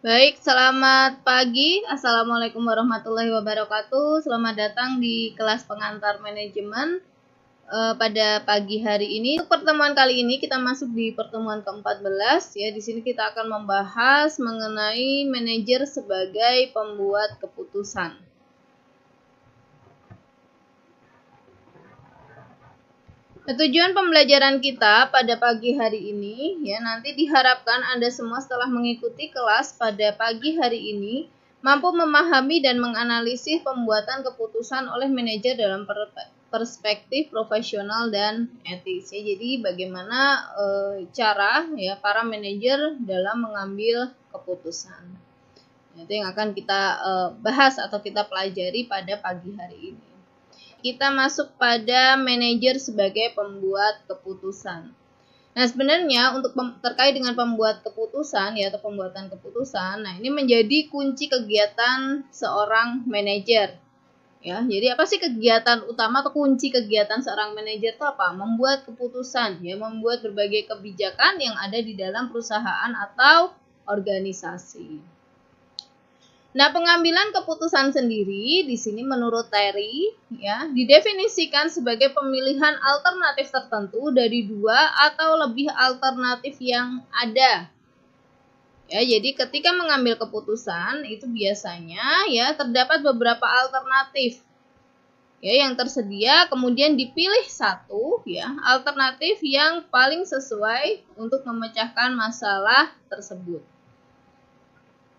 Baik, selamat pagi. Assalamualaikum warahmatullahi wabarakatuh. Selamat datang di kelas pengantar manajemen pada pagi hari ini. Untuk pertemuan kali ini kita masuk di pertemuan ke-14 ya. Di sini kita akan membahas mengenai manajer sebagai pembuat keputusan. Tujuan pembelajaran kita pada pagi hari ini ya, nanti diharapkan Anda semua setelah mengikuti kelas pada pagi hari ini mampu memahami dan menganalisis pembuatan keputusan oleh manajer dalam perspektif profesional dan etis ya. Jadi bagaimana cara ya para manajer dalam mengambil keputusan. Itu yang akan kita bahas atau kita pelajari pada pagi hari ini. Kita masuk pada manajer sebagai pembuat keputusan. Nah, sebenarnya untuk terkait dengan pembuat keputusan ya atau pembuatan keputusan, nah ini menjadi kunci kegiatan seorang manajer. Ya, jadi apa sih kegiatan utama atau kunci kegiatan seorang manajer itu apa? Membuat keputusan, ya, membuat berbagai kebijakan yang ada di dalam perusahaan atau organisasi. Nah, pengambilan keputusan sendiri di sini menurut Terry ya didefinisikan sebagai pemilihan alternatif tertentu dari dua atau lebih alternatif yang ada. Ya, jadi ketika mengambil keputusan itu biasanya ya terdapat beberapa alternatif ya yang tersedia, kemudian dipilih satu ya alternatif yang paling sesuai untuk memecahkan masalah tersebut.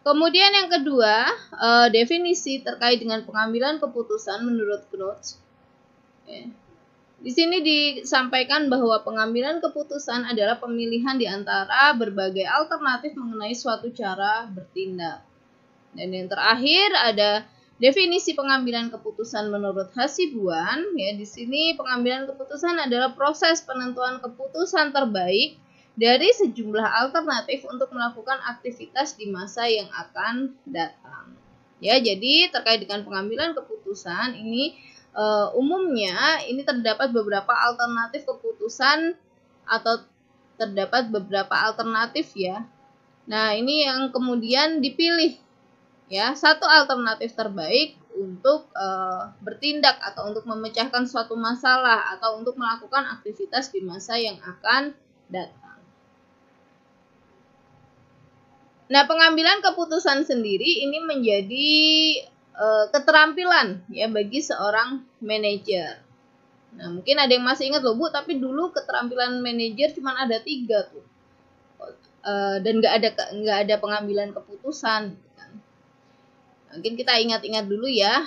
Kemudian yang kedua, definisi terkait dengan pengambilan keputusan menurut Knowles. Di sini disampaikan bahwa pengambilan keputusan adalah pemilihan di antara berbagai alternatif mengenai suatu cara bertindak. Dan yang terakhir ada definisi pengambilan keputusan menurut Hasibuan. Ya, di sini pengambilan keputusan adalah proses penentuan keputusan terbaik dari sejumlah alternatif untuk melakukan aktivitas di masa yang akan datang. Ya, jadi terkait dengan pengambilan keputusan ini umumnya ini terdapat beberapa alternatif keputusan atau terdapat beberapa alternatif ya. Nah, ini yang kemudian dipilih ya satu alternatif terbaik untuk bertindak atau untuk memecahkan suatu masalah atau untuk melakukan aktivitas di masa yang akan datang. Nah, pengambilan keputusan sendiri ini menjadi keterampilan ya bagi seorang manajer. Nah, mungkin ada yang masih ingat loh Bu, tapi dulu keterampilan manajer cuma ada 3 tuh, dan nggak ada pengambilan keputusan. Mungkin kita ingat-ingat dulu ya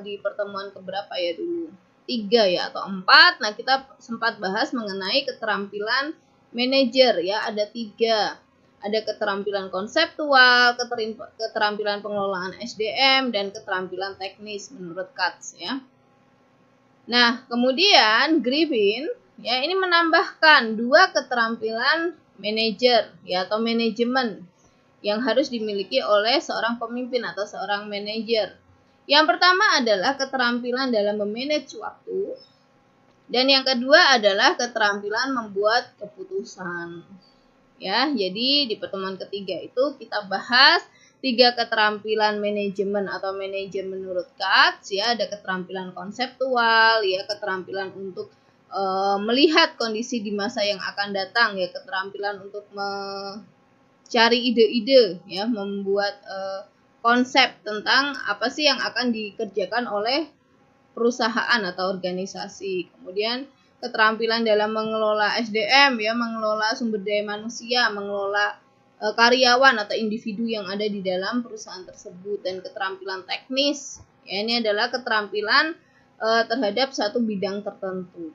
di pertemuan keberapa ya dulu, 3 ya atau 4. Nah, kita sempat bahas mengenai keterampilan manajer ya, ada 3. Ada keterampilan konseptual, keterampilan pengelolaan SDM, dan keterampilan teknis menurut Katz ya. Nah, kemudian Griffin ya ini menambahkan 2 keterampilan manajer ya atau manajemen yang harus dimiliki oleh seorang pemimpin atau seorang manajer. Yang pertama adalah keterampilan dalam memanage waktu, dan yang kedua adalah keterampilan membuat keputusan. Ya, jadi di pertemuan ketiga itu kita bahas 3 keterampilan manajemen atau manajer menurut Katz ya, ada keterampilan konseptual ya, keterampilan untuk melihat kondisi di masa yang akan datang ya, keterampilan untuk mencari ide-ide ya, membuat konsep tentang apa sih yang akan dikerjakan oleh perusahaan atau organisasi. Kemudian keterampilan dalam mengelola SDM ya, mengelola sumber daya manusia, mengelola karyawan atau individu yang ada di dalam perusahaan tersebut, dan keterampilan teknis ya, ini adalah keterampilan terhadap satu bidang tertentu.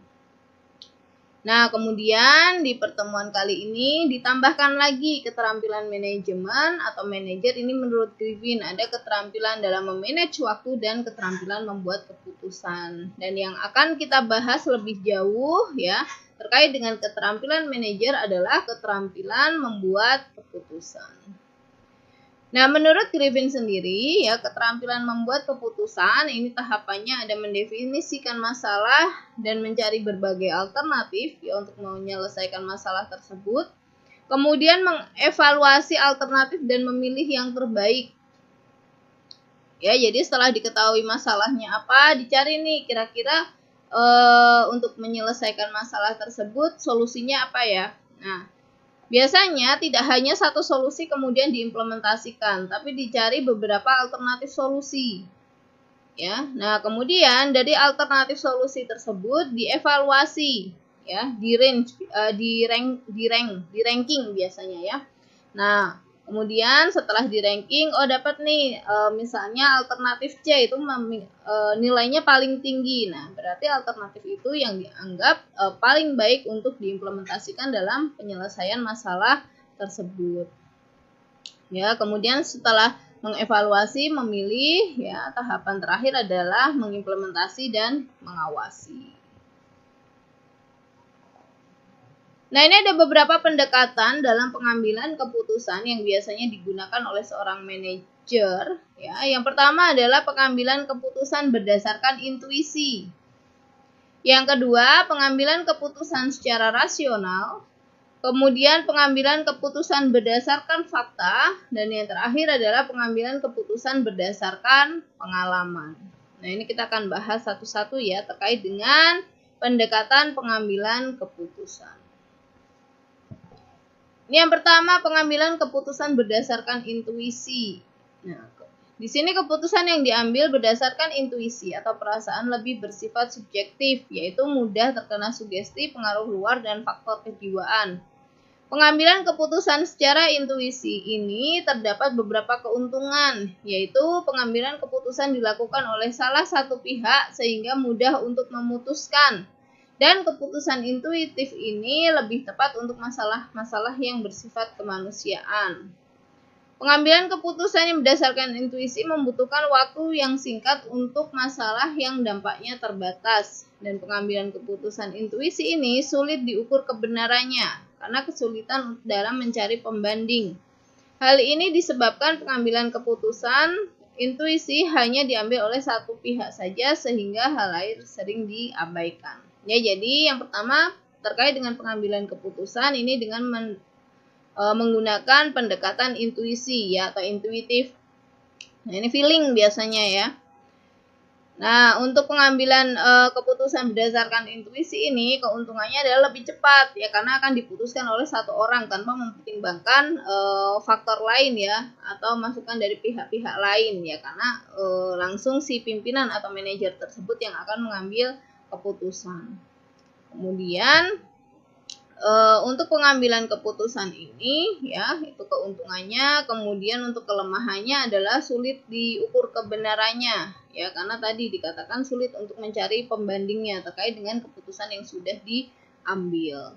Nah, kemudian di pertemuan kali ini ditambahkan lagi keterampilan manajemen atau manajer. Ini menurut Griffin ada keterampilan dalam memanage waktu dan keterampilan membuat keputusan. Dan yang akan kita bahas lebih jauh ya terkait dengan keterampilan manajer adalah keterampilan membuat keputusan. Nah, menurut Griffin sendiri ya, keterampilan membuat keputusan ini tahapannya ada mendefinisikan masalah dan mencari berbagai alternatif ya untuk menyelesaikan masalah tersebut. Kemudian mengevaluasi alternatif dan memilih yang terbaik. Ya, jadi setelah diketahui masalahnya apa, dicari nih kira-kira untuk menyelesaikan masalah tersebut solusinya apa ya. Nah, biasanya tidak hanya satu solusi kemudian diimplementasikan, tapi dicari beberapa alternatif solusi. Ya, nah kemudian dari alternatif solusi tersebut dievaluasi, ya, di ranking biasanya ya. Nah, kemudian setelah di ranking, dapat nih misalnya alternatif C itu nilainya paling tinggi. Nah, berarti alternatif itu yang dianggap paling baik untuk diimplementasikan dalam penyelesaian masalah tersebut. Ya, kemudian setelah mengevaluasi, memilih, ya, tahapan terakhir adalah mengimplementasi dan mengawasi. Nah, ini ada beberapa pendekatan dalam pengambilan keputusan yang biasanya digunakan oleh seorang manajer. Ya, yang pertama adalah pengambilan keputusan berdasarkan intuisi. Yang kedua, pengambilan keputusan secara rasional. Kemudian pengambilan keputusan berdasarkan fakta. Dan yang terakhir adalah pengambilan keputusan berdasarkan pengalaman. Nah, ini kita akan bahas satu-satu ya terkait dengan pendekatan pengambilan keputusan. Ini yang pertama, pengambilan keputusan berdasarkan intuisi. Nah, di sini keputusan yang diambil berdasarkan intuisi atau perasaan lebih bersifat subjektif, yaitu mudah terkena sugesti, pengaruh luar, dan faktor kejiwaan. Pengambilan keputusan secara intuisi ini terdapat beberapa keuntungan, yaitu pengambilan keputusan dilakukan oleh salah satu pihak sehingga mudah untuk memutuskan. Dan keputusan intuitif ini lebih tepat untuk masalah-masalah yang bersifat kemanusiaan. Pengambilan keputusan yang berdasarkan intuisi membutuhkan waktu yang singkat untuk masalah yang dampaknya terbatas. Dan pengambilan keputusan intuisi ini sulit diukur kebenarannya karena kesulitan dalam mencari pembanding. Hal ini disebabkan pengambilan keputusan intuisi hanya diambil oleh satu pihak saja sehingga hal lain sering diabaikan. Ya, jadi yang pertama terkait dengan pengambilan keputusan ini dengan menggunakan pendekatan intuisi ya atau intuitif. Nah, ini feeling biasanya ya. Nah, untuk pengambilan keputusan berdasarkan intuisi ini keuntungannya adalah lebih cepat ya karena akan diputuskan oleh satu orang tanpa mempertimbangkan faktor lain ya atau masukan dari pihak-pihak lain ya karena langsung si pimpinan atau manajer tersebut yang akan mengambil keputusan. Kemudian untuk pengambilan keputusan ini ya itu keuntungannya, kemudian untuk kelemahannya adalah sulit diukur kebenarannya ya karena tadi dikatakan sulit untuk mencari pembandingnya terkait dengan keputusan yang sudah diambil.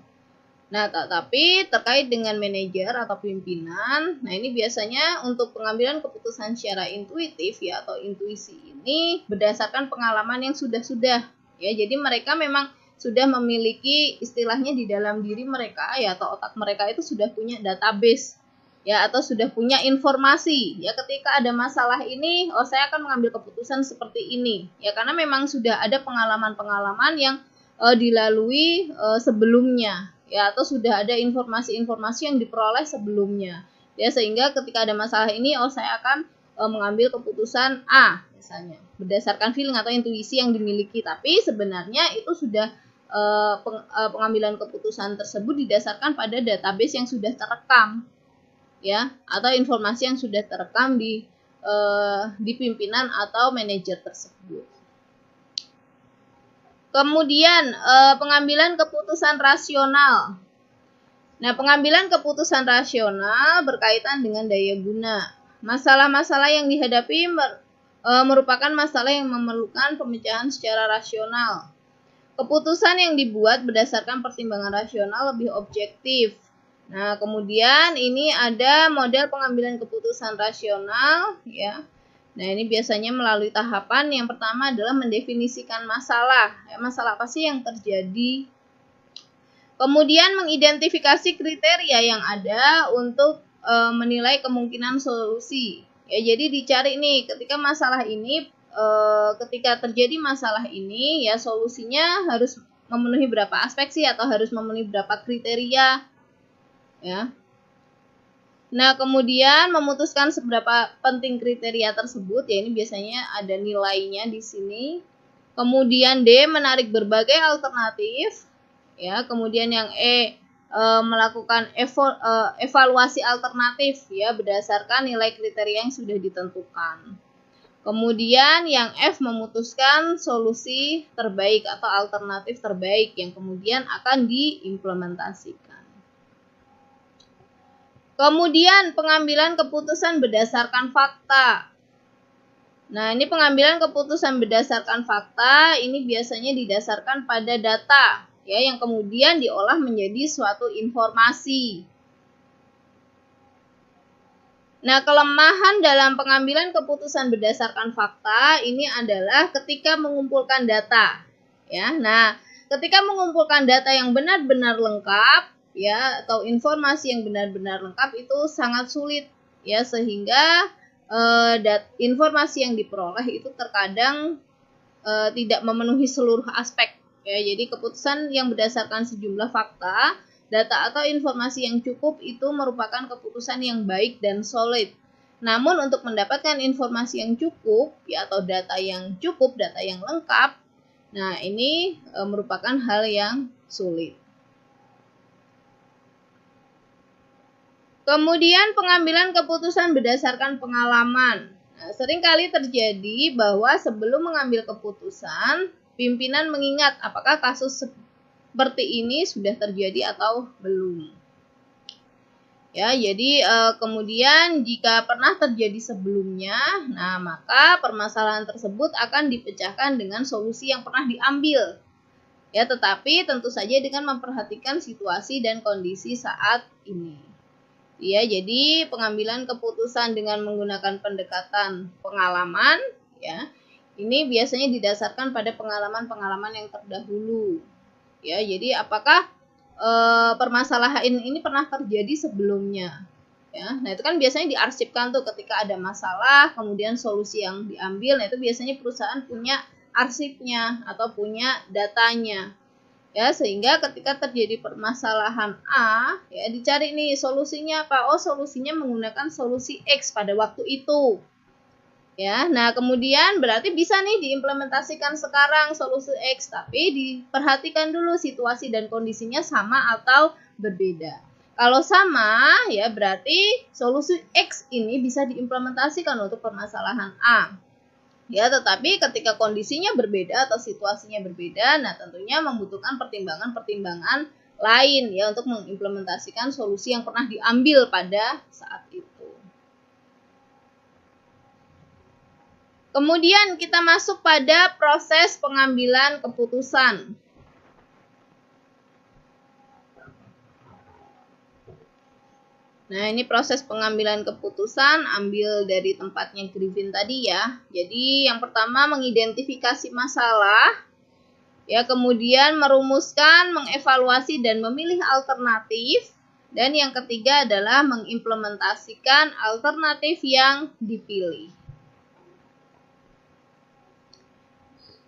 Nah, tapi terkait dengan manajer atau pimpinan, nah ini biasanya untuk pengambilan keputusan secara intuitif ya atau intuisi ini berdasarkan pengalaman yang sudah-sudah ya. Jadi mereka memang sudah memiliki istilahnya di dalam diri mereka ya atau otak mereka itu sudah punya database ya atau sudah punya informasi ya ketika ada masalah ini saya akan mengambil keputusan seperti ini ya karena memang sudah ada pengalaman-pengalaman yang dilalui sebelumnya ya atau sudah ada informasi-informasi yang diperoleh sebelumnya ya sehingga ketika ada masalah ini saya akan mengambil keputusan A misalnya berdasarkan feeling atau intuisi yang dimiliki tapi sebenarnya itu sudah pengambilan keputusan tersebut didasarkan pada database yang sudah terekam ya atau informasi yang sudah terekam di pimpinan atau manajer tersebut. Kemudian pengambilan keputusan rasional. Nah, pengambilan keputusan rasional berkaitan dengan daya guna. Masalah-masalah yang dihadapi merupakan masalah yang memerlukan pemecahan secara rasional. Keputusan yang dibuat berdasarkan pertimbangan rasional lebih objektif. Nah, kemudian ini ada model pengambilan keputusan rasional ya. Nah, ini biasanya melalui tahapan yang pertama adalah mendefinisikan masalah. Ya, masalah apa sih yang terjadi? Kemudian mengidentifikasi kriteria yang ada untuk menilai kemungkinan solusi. Ya, jadi dicari nih ketika masalah ini ketika terjadi masalah ini ya solusinya harus memenuhi berapa aspek sih atau harus memenuhi berapa kriteria ya. Nah, kemudian memutuskan seberapa penting kriteria tersebut, ya ini biasanya ada nilainya di sini. Kemudian D, menarik berbagai alternatif. Ya, kemudian yang E, melakukan evaluasi alternatif ya berdasarkan nilai kriteria yang sudah ditentukan. Kemudian yang F, memutuskan solusi terbaik atau alternatif terbaik yang kemudian akan diimplementasikan. Kemudian pengambilan keputusan berdasarkan fakta. Nah, ini pengambilan keputusan berdasarkan fakta ini biasanya didasarkan pada data ya yang kemudian diolah menjadi suatu informasi. Nah, kelemahan dalam pengambilan keputusan berdasarkan fakta ini adalah ketika mengumpulkan data. Ya, nah, ketika mengumpulkan data yang benar-benar lengkap, ya, atau informasi yang benar-benar lengkap itu sangat sulit, ya, sehingga informasi yang diperoleh itu terkadang tidak memenuhi seluruh aspek. Ya, jadi keputusan yang berdasarkan sejumlah fakta, data atau informasi yang cukup itu merupakan keputusan yang baik dan solid. Namun untuk mendapatkan informasi yang cukup ya atau data yang cukup, data yang lengkap, nah ini merupakan hal yang sulit. Kemudian pengambilan keputusan berdasarkan pengalaman. Nah, seringkali terjadi bahwa sebelum mengambil keputusan, pimpinan mengingat apakah kasus seperti ini sudah terjadi atau belum. Ya, jadi kemudian jika pernah terjadi sebelumnya, nah maka permasalahan tersebut akan dipecahkan dengan solusi yang pernah diambil. Ya, tetapi tentu saja dengan memperhatikan situasi dan kondisi saat ini. Ya, jadi pengambilan keputusan dengan menggunakan pendekatan pengalaman, ya, ini biasanya didasarkan pada pengalaman-pengalaman yang terdahulu. Ya, jadi apakah permasalahan ini pernah terjadi sebelumnya? Ya, nah itu kan biasanya diarsipkan tuh ketika ada masalah, kemudian solusi yang diambil, nah itu biasanya perusahaan punya arsipnya atau punya datanya. Ya, sehingga ketika terjadi permasalahan A, ya dicari nih solusinya apa? Oh, solusinya menggunakan solusi X pada waktu itu. Ya, nah kemudian berarti bisa nih diimplementasikan sekarang solusi X, tapi diperhatikan dulu situasi dan kondisinya sama atau berbeda. Kalau sama, ya berarti solusi X ini bisa diimplementasikan untuk permasalahan A. Ya, tetapi ketika kondisinya berbeda atau situasinya berbeda, nah tentunya membutuhkan pertimbangan-pertimbangan lain ya untuk mengimplementasikan solusi yang pernah diambil pada saat itu. Kemudian kita masuk pada proses pengambilan keputusan. Nah, ini proses pengambilan keputusan ambil dari tempatnya Griffin tadi ya. Jadi yang pertama mengidentifikasi masalah, ya kemudian merumuskan, mengevaluasi dan memilih alternatif, dan yang ketiga adalah mengimplementasikan alternatif yang dipilih.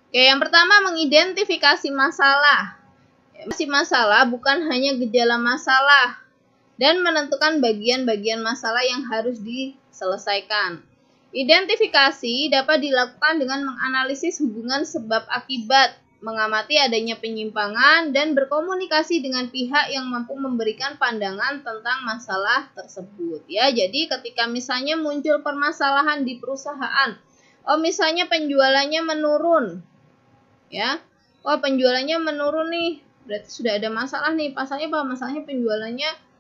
Oke, yang pertama mengidentifikasi masalah. Masalah bukan hanya gejala masalah dan menentukan bagian-bagian masalah yang harus diselesaikan. Identifikasi dapat dilakukan dengan menganalisis hubungan sebab akibat, mengamati adanya penyimpangan, dan berkomunikasi dengan pihak yang mampu memberikan pandangan tentang masalah tersebut. Ya, jadi ketika misalnya muncul permasalahan di perusahaan, misalnya penjualannya menurun, ya, penjualannya menurun nih, berarti sudah ada masalah nih. Pasalnya apa? Masalahnya penjualannya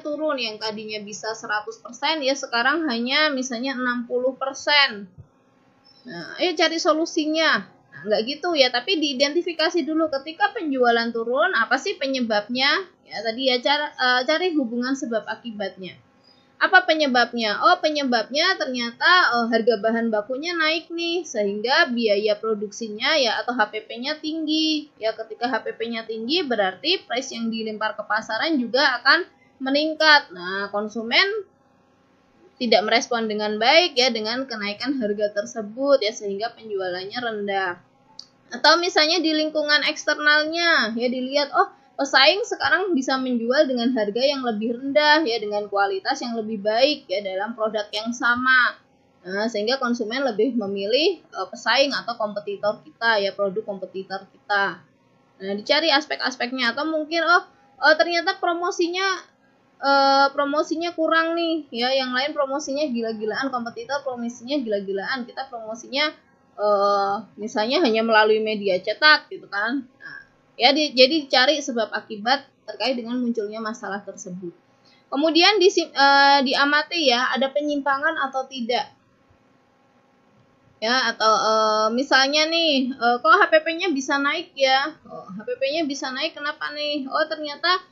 turun, yang tadinya bisa 100% ya sekarang hanya misalnya 60%. Nah, ayo cari solusinya. Nah, enggak gitu ya, tapi diidentifikasi dulu ketika penjualan turun, apa sih penyebabnya? Ya tadi ya cari hubungan sebab akibatnya. Apa penyebabnya? Oh, penyebabnya ternyata harga bahan bakunya naik nih, sehingga biaya produksinya ya atau HPP-nya tinggi. Ya, ketika HPP-nya tinggi berarti price yang dilempar ke pasaran juga akan meningkat. Nah, konsumen tidak merespon dengan baik ya dengan kenaikan harga tersebut ya sehingga penjualannya rendah. Atau misalnya di lingkungan eksternalnya ya dilihat, pesaing sekarang bisa menjual dengan harga yang lebih rendah ya, dengan kualitas yang lebih baik ya dalam produk yang sama. Nah, sehingga konsumen lebih memilih pesaing atau kompetitor kita ya, produk kompetitor kita. Nah, dicari aspek-aspeknya, atau mungkin ternyata promosinya kurang nih ya, yang lain promosinya gila-gilaan, kompetitor promosinya gila-gilaan, kita promosinya misalnya hanya melalui media cetak gitu kan. Nah, ya jadi dicari sebab akibat terkait dengan munculnya masalah tersebut. Kemudian diamati ya, ada penyimpangan atau tidak ya, atau misalnya nih kok HPP-nya bisa naik ya, HPP-nya bisa naik kenapa nih, ternyata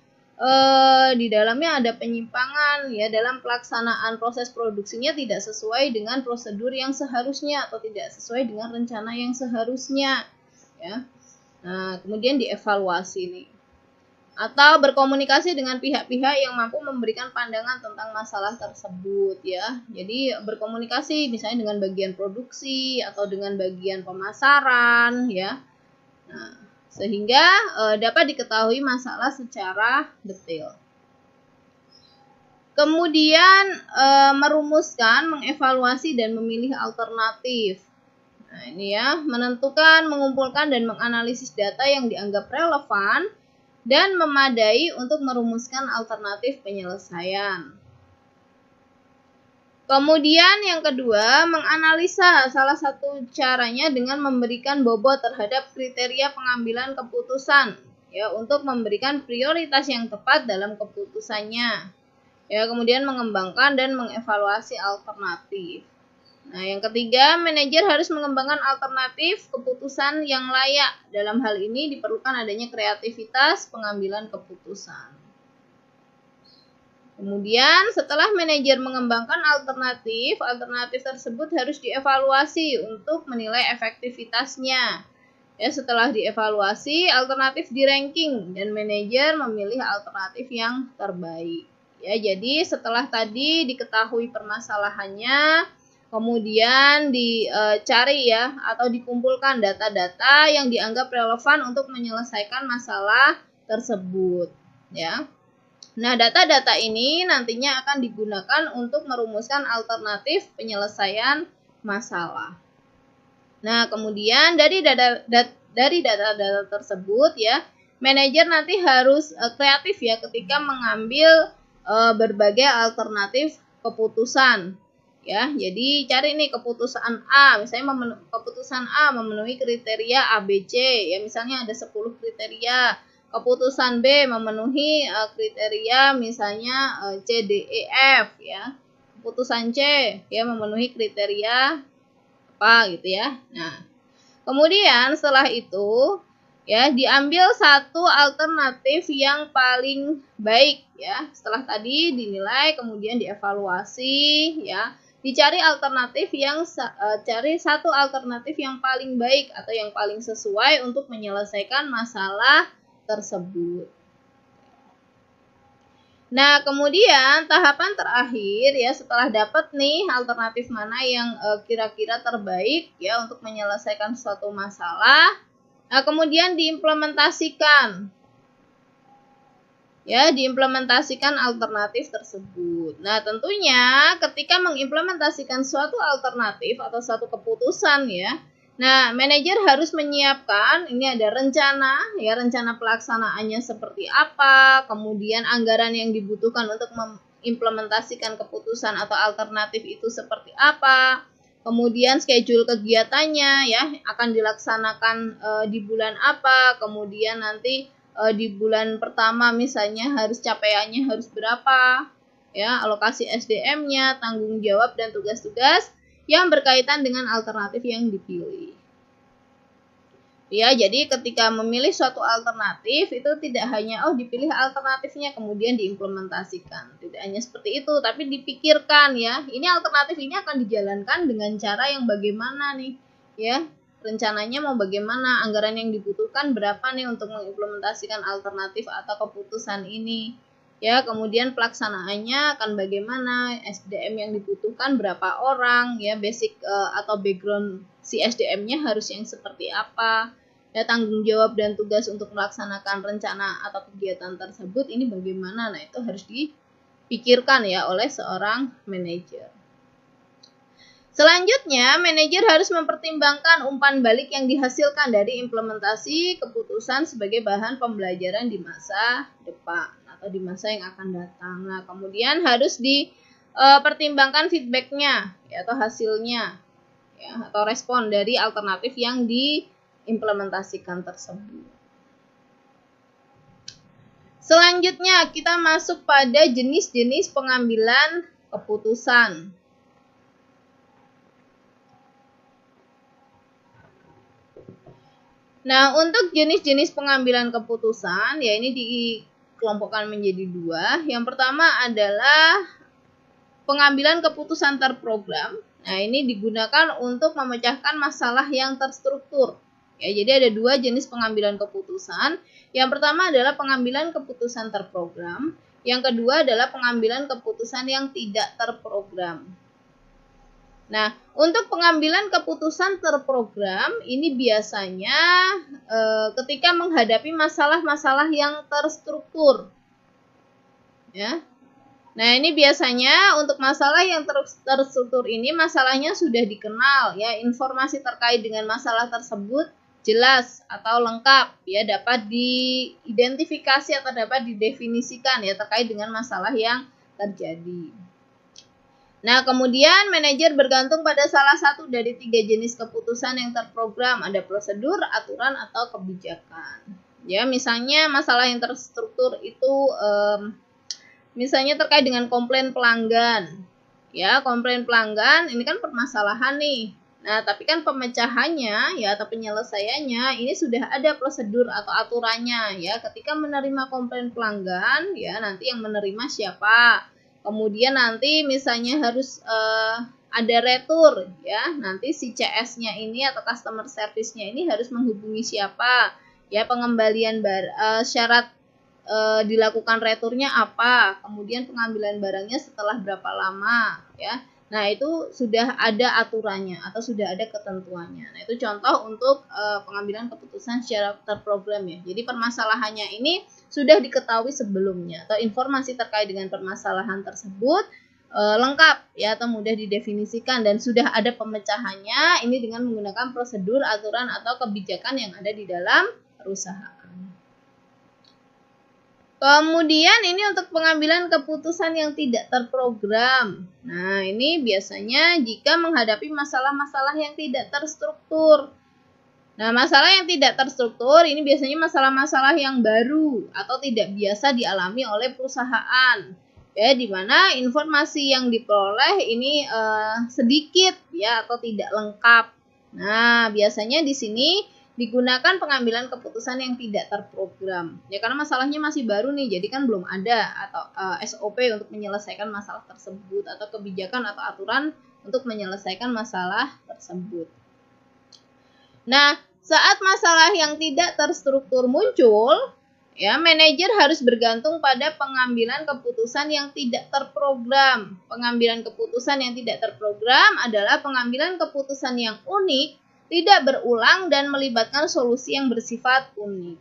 di dalamnya ada penyimpangan ya, dalam pelaksanaan proses produksinya tidak sesuai dengan prosedur yang seharusnya atau tidak sesuai dengan rencana yang seharusnya ya. Nah, kemudian dievaluasi nih, atau berkomunikasi dengan pihak-pihak yang mampu memberikan pandangan tentang masalah tersebut ya. Jadi berkomunikasi misalnya dengan bagian produksi atau dengan bagian pemasaran ya. Nah, sehingga dapat diketahui masalah secara detail. Kemudian merumuskan, mengevaluasi dan memilih alternatif. Nah, ini ya, menentukan, mengumpulkan dan menganalisis data yang dianggap relevan dan memadai untuk merumuskan alternatif penyelesaian. Kemudian yang kedua, menganalisa. Salah satu caranya dengan memberikan bobot terhadap kriteria pengambilan keputusan ya, untuk memberikan prioritas yang tepat dalam keputusannya. Ya, kemudian mengembangkan dan mengevaluasi alternatif. Nah, yang ketiga, manajer harus mengembangkan alternatif keputusan yang layak. Dalam hal ini diperlukan adanya kreativitas pengambilan keputusan. Kemudian, setelah manajer mengembangkan alternatif tersebut harus dievaluasi untuk menilai efektivitasnya. Ya, setelah dievaluasi, alternatif di-ranking dan manajer memilih alternatif yang terbaik. Ya, jadi setelah tadi diketahui permasalahannya, kemudian dicari ya, atau dikumpulkan data-data yang dianggap relevan untuk menyelesaikan masalah tersebut ya. Nah, data-data ini nantinya akan digunakan untuk merumuskan alternatif penyelesaian masalah. Nah, kemudian dari data-data tersebut ya, manajer nanti harus kreatif ya ketika mengambil berbagai alternatif keputusan. Ya, jadi cari nih keputusan A, misalnya keputusan A memenuhi kriteria ABC ya, misalnya ada 10 kriteria. Keputusan B memenuhi kriteria misalnya C, D, E, F ya. Keputusan C ya memenuhi kriteria apa gitu ya. Nah, kemudian setelah itu ya diambil satu alternatif yang paling baik ya. Setelah tadi dinilai, kemudian dievaluasi ya. Dicari cari satu alternatif yang paling baik atau yang paling sesuai untuk menyelesaikan masalah tersebut. Nah, kemudian tahapan terakhir ya, setelah dapat nih alternatif mana yang kira-kira terbaik ya untuk menyelesaikan suatu masalah, nah kemudian diimplementasikan. Ya, diimplementasikan alternatif tersebut. Nah, tentunya ketika mengimplementasikan suatu alternatif atau suatu keputusan ya, nah, manajer harus menyiapkan, ini ada rencana, ya rencana pelaksanaannya seperti apa, kemudian anggaran yang dibutuhkan untuk mengimplementasikan keputusan atau alternatif itu seperti apa, kemudian schedule kegiatannya ya akan dilaksanakan di bulan apa, kemudian nanti di bulan pertama misalnya harus capaiannya harus berapa, ya alokasi SDM-nya, tanggung jawab dan tugas-tugas yang berkaitan dengan alternatif yang dipilih. Ya, jadi ketika memilih suatu alternatif itu tidak hanya dipilih alternatifnya kemudian diimplementasikan. Tidak hanya seperti itu, tapi dipikirkan ya. Ini alternatif ini akan dijalankan dengan cara yang bagaimana nih, ya. Rencananya mau bagaimana, anggaran yang dibutuhkan berapa nih untuk mengimplementasikan alternatif atau keputusan ini. Ya, kemudian pelaksanaannya akan bagaimana, SDM yang dibutuhkan berapa orang, ya basic atau background si SDM-nya harus yang seperti apa. Ya, tanggung jawab dan tugas untuk melaksanakan rencana atau kegiatan tersebut ini bagaimana. Nah, itu harus dipikirkan ya oleh seorang manajer. Selanjutnya, manajer harus mempertimbangkan umpan balik yang dihasilkan dari implementasi keputusan sebagai bahan pembelajaran di masa depan atau di masa yang akan datang. Nah, kemudian harus dipertimbangkan feedbacknya ya, atau hasilnya ya, atau respon dari alternatif yang diimplementasikan tersebut. Selanjutnya, kita masuk pada jenis-jenis pengambilan keputusan. Nah, untuk jenis-jenis pengambilan keputusan, ya ini dikelompokkan menjadi dua. Yang pertama adalah pengambilan keputusan terprogram. Nah, ini digunakan untuk memecahkan masalah yang terstruktur. Ya, jadi ada dua jenis pengambilan keputusan. Yang pertama adalah pengambilan keputusan terprogram. Yang kedua adalah pengambilan keputusan yang tidak terprogram. Nah, untuk pengambilan keputusan terprogram ini biasanya ketika menghadapi masalah-masalah yang terstruktur. Ya. Nah, ini biasanya untuk masalah yang terstruktur ini masalahnya sudah dikenal ya, informasi terkait dengan masalah tersebut jelas atau lengkap ya, dapat diidentifikasi atau dapat didefinisikan ya terkait dengan masalah yang terjadi. Nah, kemudian manajer bergantung pada salah satu dari tiga jenis keputusan yang terprogram. Ada prosedur, aturan, atau kebijakan. Ya, misalnya masalah yang terstruktur itu misalnya terkait dengan komplain pelanggan. Ya, komplain pelanggan ini kan permasalahan nih. Nah, tapi kan pemecahannya ya atau penyelesaiannya ini sudah ada prosedur atau aturannya ya. Ketika menerima komplain pelanggan, ya nanti yang menerima siapa? Kemudian nanti misalnya harus ada retur ya, nanti si CS-nya ini atau customer service-nya ini harus menghubungi siapa ya, pengembalian syarat dilakukan returnya apa, kemudian pengambilan barangnya setelah berapa lama ya. Nah, itu sudah ada aturannya atau sudah ada ketentuannya. Nah, itu contoh untuk pengambilan keputusan secara terprogram ya. Jadi permasalahannya ini sudah diketahui sebelumnya atau informasi terkait dengan permasalahan tersebut lengkap ya atau mudah didefinisikan dan sudah ada pemecahannya ini dengan menggunakan prosedur, aturan atau kebijakan yang ada di dalam perusahaan. Kemudian ini untuk pengambilan keputusan yang tidak terprogram. Nah, ini biasanya jika menghadapi masalah-masalah yang tidak terstruktur. Nah, masalah yang tidak terstruktur ini biasanya masalah-masalah yang baru atau tidak biasa dialami oleh perusahaan. Ya, di mana informasi yang diperoleh ini sedikit ya atau tidak lengkap. Nah, biasanya di sini digunakan pengambilan keputusan yang tidak terprogram. Ya, karena masalahnya masih baru nih, jadi kan belum ada atau SOP untuk menyelesaikan masalah tersebut atau kebijakan atau aturan untuk menyelesaikan masalah tersebut. Nah, saat masalah yang tidak terstruktur muncul, ya manajer harus bergantung pada pengambilan keputusan yang tidak terprogram. Pengambilan keputusan yang tidak terprogram adalah pengambilan keputusan yang unik, tidak berulang dan melibatkan solusi yang bersifat unik.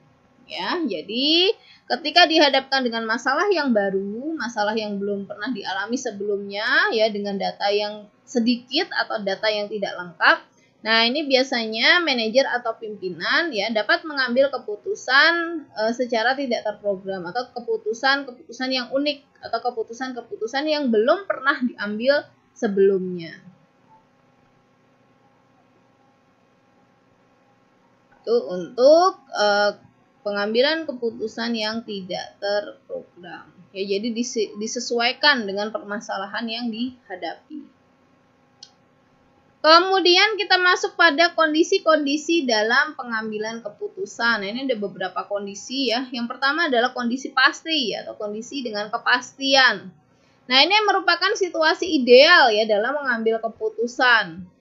Ya, jadi ketika dihadapkan dengan masalah yang baru, masalah yang belum pernah dialami sebelumnya, ya dengan data yang sedikit atau data yang tidak lengkap. Nah, ini biasanya manajer atau pimpinan ya dapat mengambil keputusan secara tidak terprogram atau keputusan yang unik atau keputusan yang belum pernah diambil sebelumnya. Itu untuk pengambilan keputusan yang tidak terprogram. Ya, jadi disesuaikan dengan permasalahan yang dihadapi. Kemudian kita masuk pada kondisi-kondisi dalam pengambilan keputusan. Nah, ini ada beberapa kondisi ya. Yang pertama adalah kondisi pasti atau kondisi dengan kepastian. Nah, ini merupakan situasi ideal ya dalam mengambil keputusan.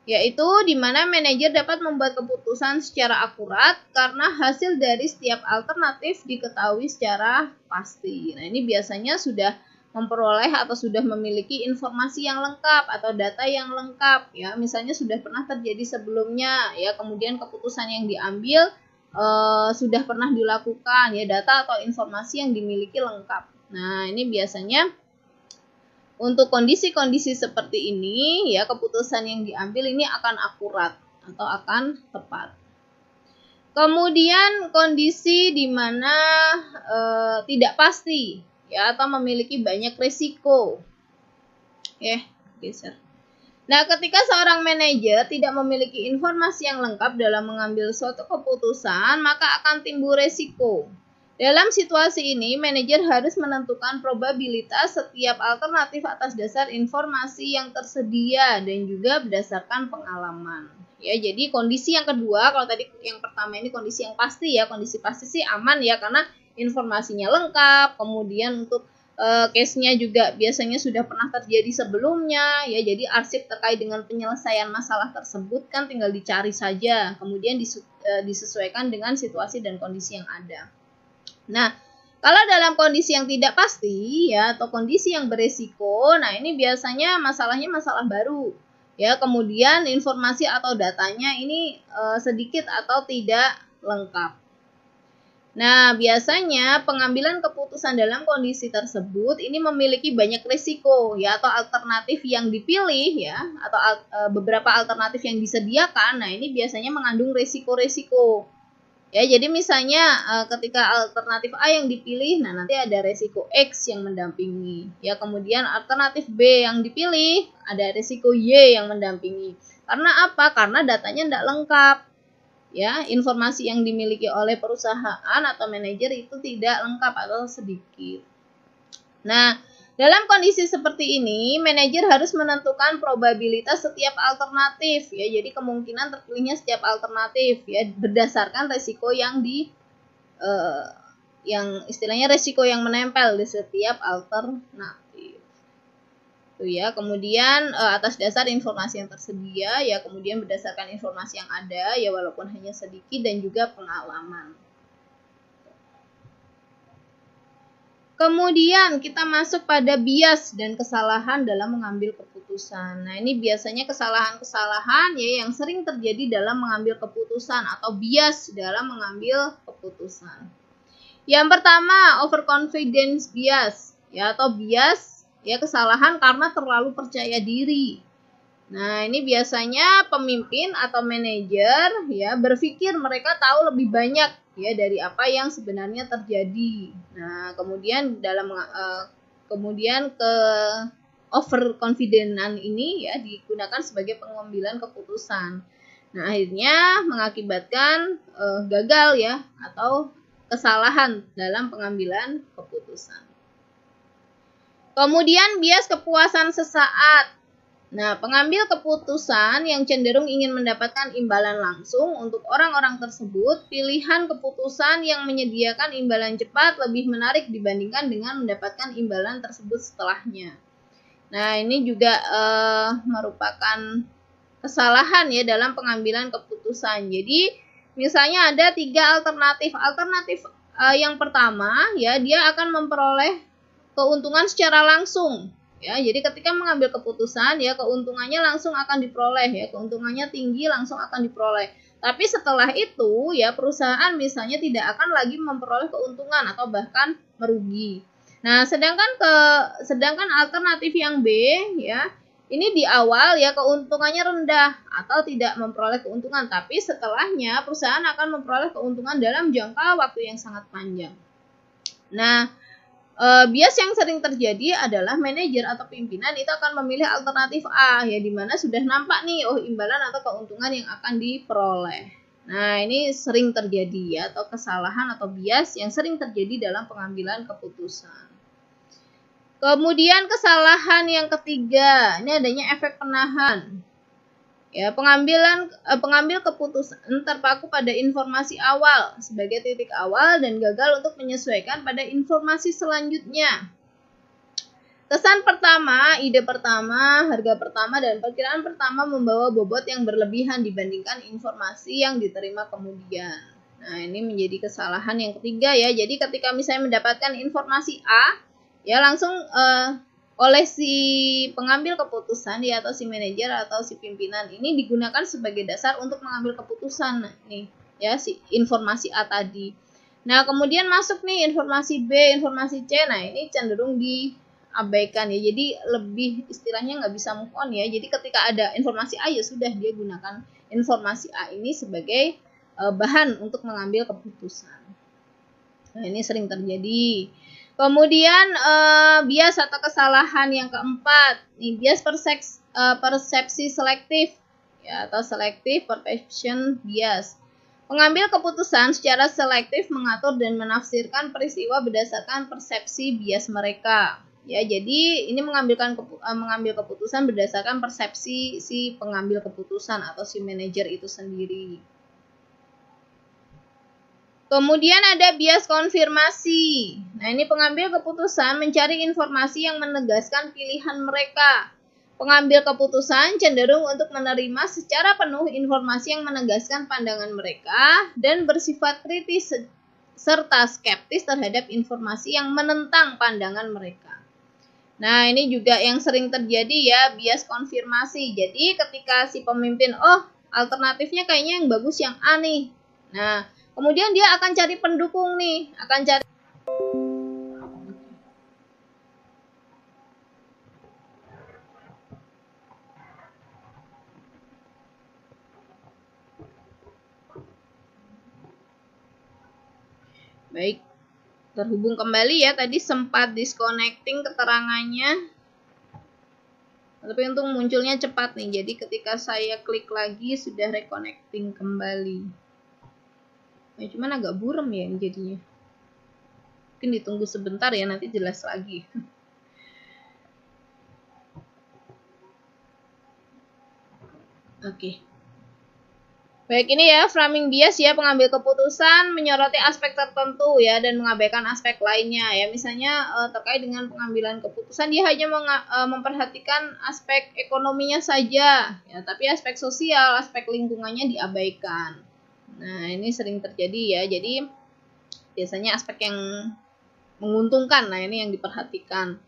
Yaitu di mana manajer dapat membuat keputusan secara akurat karena hasil dari setiap alternatif diketahui secara pasti. Nah, ini biasanya sudah memperoleh atau sudah memiliki informasi yang lengkap atau data yang lengkap, ya misalnya sudah pernah terjadi sebelumnya, ya kemudian keputusan yang diambil sudah pernah dilakukan, ya data atau informasi yang dimiliki lengkap. Nah ini biasanya untuk kondisi-kondisi seperti ini, ya keputusan yang diambil ini akan akurat atau akan tepat. Kemudian kondisi di mana tidak pasti, ya atau memiliki banyak risiko. Geser. Nah, ketika seorang manajer tidak memiliki informasi yang lengkap dalam mengambil suatu keputusan, maka akan timbul risiko. Dalam situasi ini, manajer harus menentukan probabilitas setiap alternatif atas dasar informasi yang tersedia dan juga berdasarkan pengalaman. Ya, jadi kondisi yang kedua, kalau tadi yang pertama ini kondisi yang pasti ya, kondisi pasti sih aman ya karena informasinya lengkap, kemudian untuk case-nya juga biasanya sudah pernah terjadi sebelumnya, ya jadi arsip terkait dengan penyelesaian masalah tersebut kan tinggal dicari saja, kemudian disesuaikan dengan situasi dan kondisi yang ada. Nah, kalau dalam kondisi yang tidak pasti ya atau kondisi yang beresiko, nah ini biasanya masalahnya masalah baru. Ya, kemudian informasi atau datanya ini sedikit atau tidak lengkap. Nah, biasanya pengambilan keputusan dalam kondisi tersebut ini memiliki banyak risiko ya atau alternatif yang dipilih ya atau beberapa alternatif yang disediakan. Nah, ini biasanya mengandung risiko-risiko. Ya, jadi misalnya ketika alternatif A yang dipilih, nah nanti ada risiko X yang mendampingi. Ya, kemudian alternatif B yang dipilih, ada risiko Y yang mendampingi. Karena apa? Karena datanya tidak lengkap. Ya, informasi yang dimiliki oleh perusahaan atau manajer itu tidak lengkap atau sedikit. Nah, dalam kondisi seperti ini, manajer harus menentukan probabilitas setiap alternatif ya. Jadi kemungkinan terpilihnya setiap alternatif ya berdasarkan risiko yang yang istilahnya risiko yang menempel di setiap alternatif. Ya, kemudian atas dasar informasi yang tersedia ya, kemudian berdasarkan informasi yang ada ya walaupun hanya sedikit dan juga pengalaman. Kemudian kita masuk pada bias dan kesalahan dalam mengambil keputusan. Nah, ini biasanya kesalahan-kesalahan ya yang sering terjadi dalam mengambil keputusan atau bias dalam mengambil keputusan. Yang pertama, overconfidence bias ya atau bias ya kesalahan karena terlalu percaya diri. Nah, ini biasanya pemimpin atau manajer ya berpikir mereka tahu lebih banyak ya dari apa yang sebenarnya terjadi. Nah, kemudian kemudian ke overconfidentan ini ya digunakan sebagai pengambilan keputusan. Nah, akhirnya mengakibatkan gagal ya atau kesalahan dalam pengambilan keputusan. Kemudian bias kepuasan sesaat. Nah, pengambil keputusan yang cenderung ingin mendapatkan imbalan langsung untuk orang-orang tersebut, pilihan keputusan yang menyediakan imbalan cepat lebih menarik dibandingkan dengan mendapatkan imbalan tersebut setelahnya. Nah, ini juga merupakan kesalahan ya dalam pengambilan keputusan. Jadi, misalnya ada 3 alternatif. Alternatif yang pertama ya dia akan memperoleh keuntungan secara langsung. Ya, jadi ketika mengambil keputusan ya keuntungannya langsung akan diperoleh ya, keuntungannya tinggi langsung akan diperoleh. Tapi setelah itu ya perusahaan misalnya tidak akan lagi memperoleh keuntungan atau bahkan merugi. Nah, sedangkan alternatif yang B ya, ini di awal ya keuntungannya rendah atau tidak memperoleh keuntungan, tapi setelahnya perusahaan akan memperoleh keuntungan dalam jangka waktu yang sangat panjang. Nah, bias yang sering terjadi adalah manajer atau pimpinan itu akan memilih alternatif A ya di mana sudah nampak nih imbalan atau keuntungan yang akan diperoleh. Nah, ini sering terjadi ya atau kesalahan atau bias yang sering terjadi dalam pengambilan keputusan. Kemudian kesalahan yang ketiga, ini adanya efek penahan. Ya, pengambil keputusan terpaku pada informasi awal sebagai titik awal dan gagal untuk menyesuaikan pada informasi selanjutnya. Kesan pertama, ide pertama, harga pertama, dan perkiraan pertama membawa bobot yang berlebihan dibandingkan informasi yang diterima kemudian. Nah, ini menjadi kesalahan yang ketiga ya. Jadi ketika misalnya mendapatkan informasi A, ya langsung oleh si pengambil keputusan ya, atau si manajer atau si pimpinan ini digunakan sebagai dasar untuk mengambil keputusan nih ya, si informasi A tadi. Nah, kemudian masuk nih informasi B, informasi C. Nah, ini cenderung diabaikan ya. Jadi lebih istilahnya nggak bisa move on ya. Jadi ketika ada informasi A ya sudah, dia gunakan informasi A ini sebagai bahan untuk mengambil keputusan. Nah, ini sering terjadi. Kemudian bias atau kesalahan yang keempat, nih bias persepsi selektif ya, atau selective perception bias. Pengambil keputusan secara selektif mengatur dan menafsirkan peristiwa berdasarkan persepsi bias mereka. Ya, jadi ini mengambil keputusan berdasarkan persepsi si pengambil keputusan atau si manajer itu sendiri. Kemudian ada bias konfirmasi. Nah, ini pengambil keputusan mencari informasi yang menegaskan pilihan mereka. Pengambil keputusan cenderung untuk menerima secara penuh informasi yang menegaskan pandangan mereka dan bersifat kritis serta skeptis terhadap informasi yang menentang pandangan mereka. Nah, ini juga yang sering terjadi ya, bias konfirmasi. Jadi ketika si pemimpin, alternatifnya kayaknya yang bagus yang A nih. Nah, kemudian dia akan cari pendukung nih, akan cari baik, terhubung kembali ya, tadi sempat disconnecting keterangannya. Tapi untung munculnya cepat nih, jadi ketika saya klik lagi sudah reconnecting kembali. Ya, cuman agak buram ya jadinya. Mungkin ditunggu sebentar ya, nanti jelas lagi. Oke. Baik, ini ya framing bias ya, pengambil keputusan menyoroti aspek tertentu ya dan mengabaikan aspek lainnya ya. Misalnya terkait dengan pengambilan keputusan dia hanya memperhatikan aspek ekonominya saja ya, tapi aspek sosial, aspek lingkungannya diabaikan. Nah, ini sering terjadi ya. Jadi biasanya aspek yang menguntungkan, nah ini yang diperhatikan.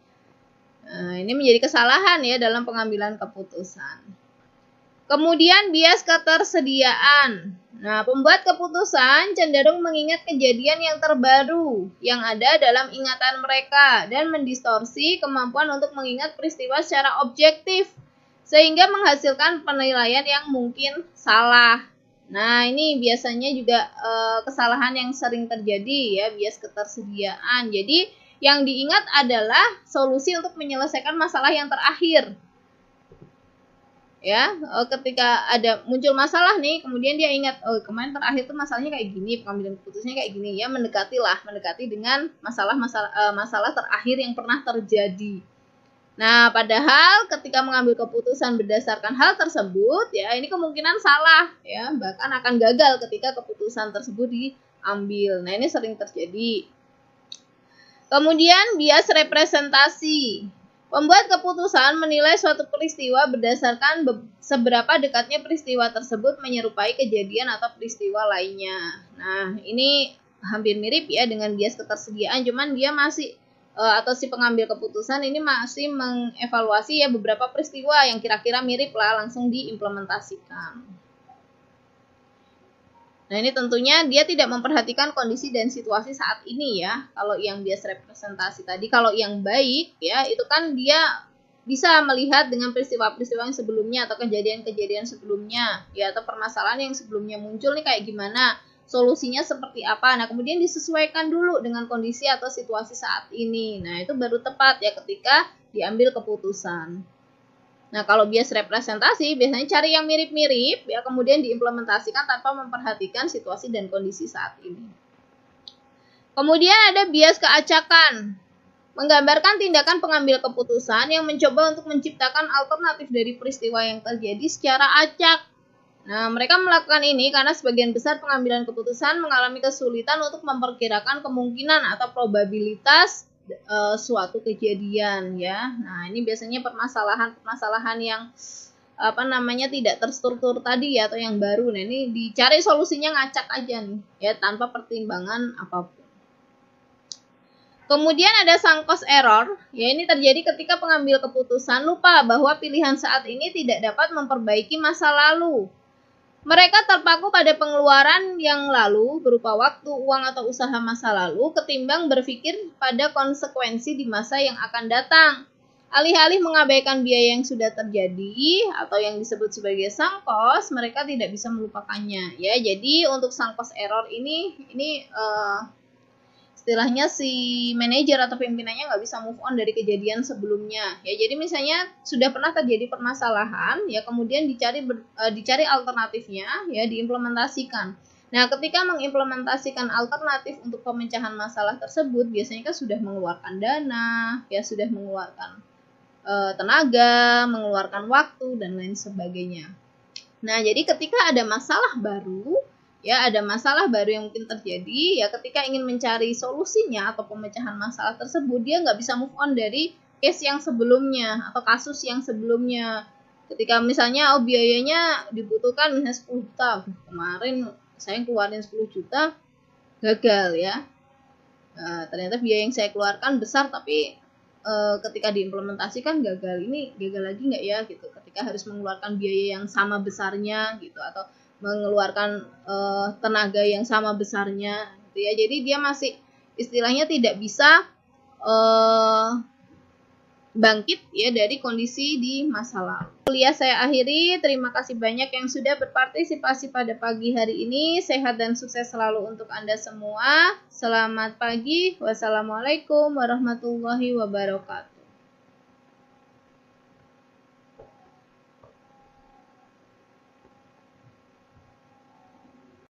Nah, ini menjadi kesalahan ya dalam pengambilan keputusan. Kemudian bias ketersediaan. Nah, pembuat keputusan cenderung mengingat kejadian yang terbaru yang ada dalam ingatan mereka dan mendistorsi kemampuan untuk mengingat peristiwa secara objektif sehingga menghasilkan penilaian yang mungkin salah. Nah, ini biasanya juga kesalahan yang sering terjadi ya, bias ketersediaan. Jadi, yang diingat adalah solusi untuk menyelesaikan masalah yang terakhir. Ya, ketika ada muncul masalah nih, kemudian dia ingat, kemarin terakhir tuh masalahnya kayak gini, pengambilan keputusannya kayak gini ya, mendekati dengan masalah terakhir yang pernah terjadi. Nah, padahal ketika mengambil keputusan berdasarkan hal tersebut ya, ini kemungkinan salah ya, bahkan akan gagal ketika keputusan tersebut diambil. Nah, ini sering terjadi. Kemudian bias representasi. Pembuat keputusan menilai suatu peristiwa berdasarkan seberapa dekatnya peristiwa tersebut menyerupai kejadian atau peristiwa lainnya. Nah, ini hampir mirip ya dengan bias ketersediaan, cuman dia masih atau si pengambil keputusan ini masih mengevaluasi ya beberapa peristiwa yang kira-kira mirip lah, langsung diimplementasikan. Nah, ini tentunya dia tidak memperhatikan kondisi dan situasi saat ini ya. Kalau yang bias representasi tadi, kalau yang baik ya, itu kan dia bisa melihat dengan peristiwa-peristiwa yang sebelumnya atau kejadian-kejadian sebelumnya ya, atau permasalahan yang sebelumnya muncul nih kayak gimana, solusinya seperti apa. Nah, kemudian disesuaikan dulu dengan kondisi atau situasi saat ini. Nah, itu baru tepat ya ketika diambil keputusan. Nah, kalau bias representasi biasanya cari yang mirip-mirip ya, kemudian diimplementasikan tanpa memperhatikan situasi dan kondisi saat ini. Kemudian ada bias keacakan. Menggambarkan tindakan pengambil keputusan yang mencoba untuk menciptakan alternatif dari peristiwa yang terjadi secara acak. Nah, mereka melakukan ini karena sebagian besar pengambilan keputusan mengalami kesulitan untuk memperkirakan kemungkinan atau probabilitas suatu kejadian ya. Nah, ini biasanya permasalahan yang tidak terstruktur tadi ya, atau yang baru. Nah, ini dicari solusinya ngacak aja nih ya, tanpa pertimbangan apapun. Kemudian ada sunk cost error, ya ini terjadi ketika pengambil keputusan lupa bahwa pilihan saat ini tidak dapat memperbaiki masa lalu. Mereka terpaku pada pengeluaran yang lalu berupa waktu, uang, atau usaha masa lalu ketimbang berpikir pada konsekuensi di masa yang akan datang. Alih-alih mengabaikan biaya yang sudah terjadi atau yang disebut sebagai sunk cost, mereka tidak bisa melupakannya. Ya, jadi untuk sunk cost error ini istilahnya si manajer atau pimpinannya nggak bisa move on dari kejadian sebelumnya. Ya, jadi misalnya sudah pernah terjadi permasalahan, ya kemudian dicari alternatifnya, ya diimplementasikan. Nah, ketika mengimplementasikan alternatif untuk pemecahan masalah tersebut, biasanya kan sudah mengeluarkan dana, ya sudah mengeluarkan tenaga, mengeluarkan waktu dan lain sebagainya. Nah, jadi ketika ada masalah baru, ya ada masalah baru yang mungkin terjadi, ya ketika ingin mencari solusinya atau pemecahan masalah tersebut, dia nggak bisa move on dari case yang sebelumnya atau kasus yang sebelumnya. Ketika misalnya biayanya dibutuhkan misalnya 10 juta, kemarin saya keluarin 10 juta gagal ya. Ternyata biaya yang saya keluarkan besar tapi ketika diimplementasikan gagal. Ini gagal lagi nggak ya gitu, ketika harus mengeluarkan biaya yang sama besarnya gitu, atau mengeluarkan tenaga yang sama besarnya gitu ya. Jadi dia masih istilahnya tidak bisa bangkit ya dari kondisi di masa lalu. Kuliah saya akhiri. Terima kasih banyak yang sudah berpartisipasi pada pagi hari ini. Sehat dan sukses selalu untuk Anda semua. Selamat pagi. Wassalamualaikum warahmatullahi wabarakatuh.